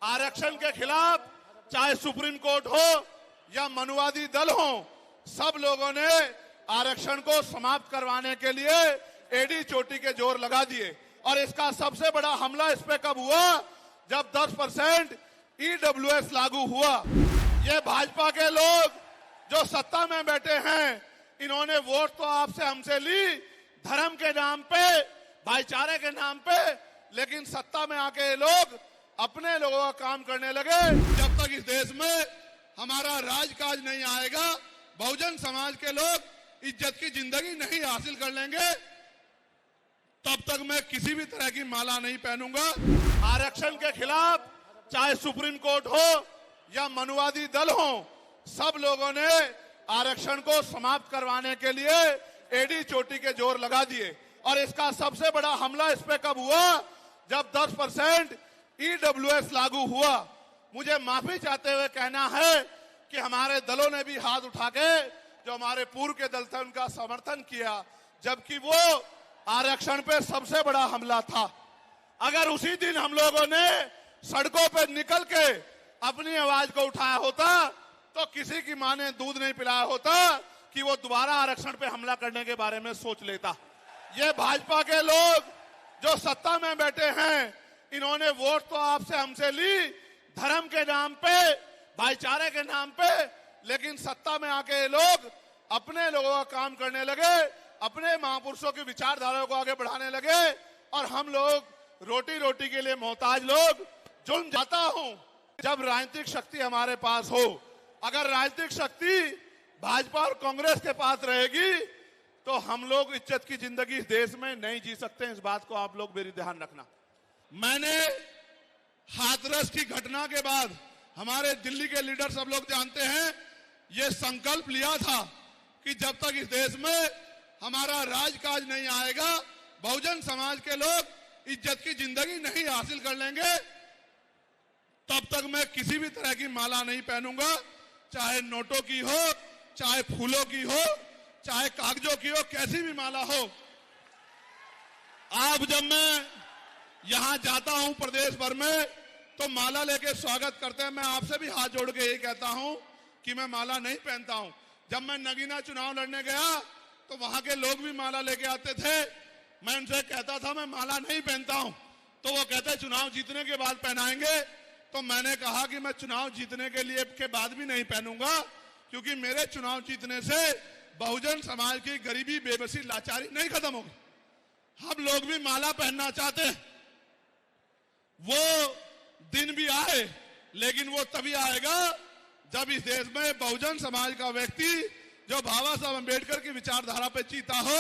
आरक्षण के खिलाफ चाहे सुप्रीम कोर्ट हो या मनुवादी दल हो, सब लोगों ने आरक्षण को समाप्त करवाने के लिए एडी चोटी के जोर लगा दिए। और इसका सबसे बड़ा हमला इस पे कब हुआ, जब 10% ईडब्ल्यूएस लागू हुआ। ये भाजपा के लोग जो सत्ता में बैठे हैं, इन्होंने वोट तो आपसे हमसे ली धर्म के नाम पे, भाईचारे के नाम पे, लेकिन सत्ता में आके ये लोग अपने लोगों का काम करने लगे। जब तक इस देश में हमारा राजकाज नहीं आएगा, बहुजन समाज के लोग इज्जत की जिंदगी नहीं हासिल कर लेंगे, तब तक मैं किसी भी तरह की माला नहीं पहनूंगा। आरक्षण के खिलाफ चाहे सुप्रीम कोर्ट हो या मनुवादी दल हो, सब लोगों ने आरक्षण को समाप्त करवाने के लिए एडी चोटी के जोर लगा दिए। और इसका सबसे बड़ा हमला इस पे कब हुआ, जब 10% ईडब्ल्यूएस लागू हुआ। मुझे माफी चाहते हुए कहना है कि हमारे दलों ने भी हाथ उठा के, जो हमारे पूर्व के दल थे, उनका समर्थन किया, जबकि वो आरक्षण पे सबसे बड़ा हमला था। अगर उसी दिन हम लोगों ने सड़कों पे निकल के अपनी आवाज को उठाया होता, तो किसी की मां ने दूध नहीं पिलाया होता कि वो दोबारा आरक्षण पे हमला करने के बारे में सोच लेता। ये भाजपा के लोग जो सत्ता में बैठे हैं, इन्होंने वोट तो आपसे हमसे ली धर्म के नाम पे, भाईचारे के नाम पे, लेकिन सत्ता में आके ये लोग अपने लोगों का काम करने लगे, अपने महापुरुषों की विचारधारा को आगे बढ़ाने लगे। और हम लोग रोटी रोटी के लिए मोहताज लोग जुल्म जाता हूं। जब राजनीतिक शक्ति हमारे पास हो, अगर राजनीतिक शक्ति भाजपा और कांग्रेस के पास रहेगी, तो हम लोग इज्जत की जिंदगी इस देश में नहीं जी सकते। इस बात को आप लोग मेरी ध्यान रखना। मैंने हाथरस की घटना के बाद, हमारे दिल्ली के लीडर सब लोग जानते हैं, ये संकल्प लिया था कि जब तक इस देश में हमारा राजकाज नहीं आएगा, बहुजन समाज के लोग इज्जत की जिंदगी नहीं हासिल कर लेंगे, तब तक मैं किसी भी तरह की माला नहीं पहनूंगा, चाहे नोटों की हो, चाहे फूलों की हो, चाहे कागजों की हो, कैसी भी माला हो। अब जब मैं यहां जाता हूं प्रदेश भर में, तो माला लेके स्वागत करते हैं। मैं आपसे भी हाथ जोड़ के यही कहता हूं कि मैं माला नहीं पहनता हूं। जब मैं नगीना चुनाव लड़ने गया, तो वहां के लोग भी माला लेके आते थे। मैं उनसे कहता था मैं माला नहीं पहनता हूं, तो वो कहते चुनाव जीतने के बाद पहनाएंगे। तो मैंने कहा कि मैं चुनाव जीतने के बाद भी नहीं पहनूंगा, क्योंकि मेरे चुनाव जीतने से बहुजन समाज की गरीबी, बेबसी, लाचारी नहीं खत्म होगी। हम लोग भी माला पहनना चाहते हैं। वो दिन भी आए, लेकिन वो तभी आएगा जब इस देश में बहुजन समाज का व्यक्ति जो बाबा साहब अम्बेडकर की विचारधारा पे जीता हो,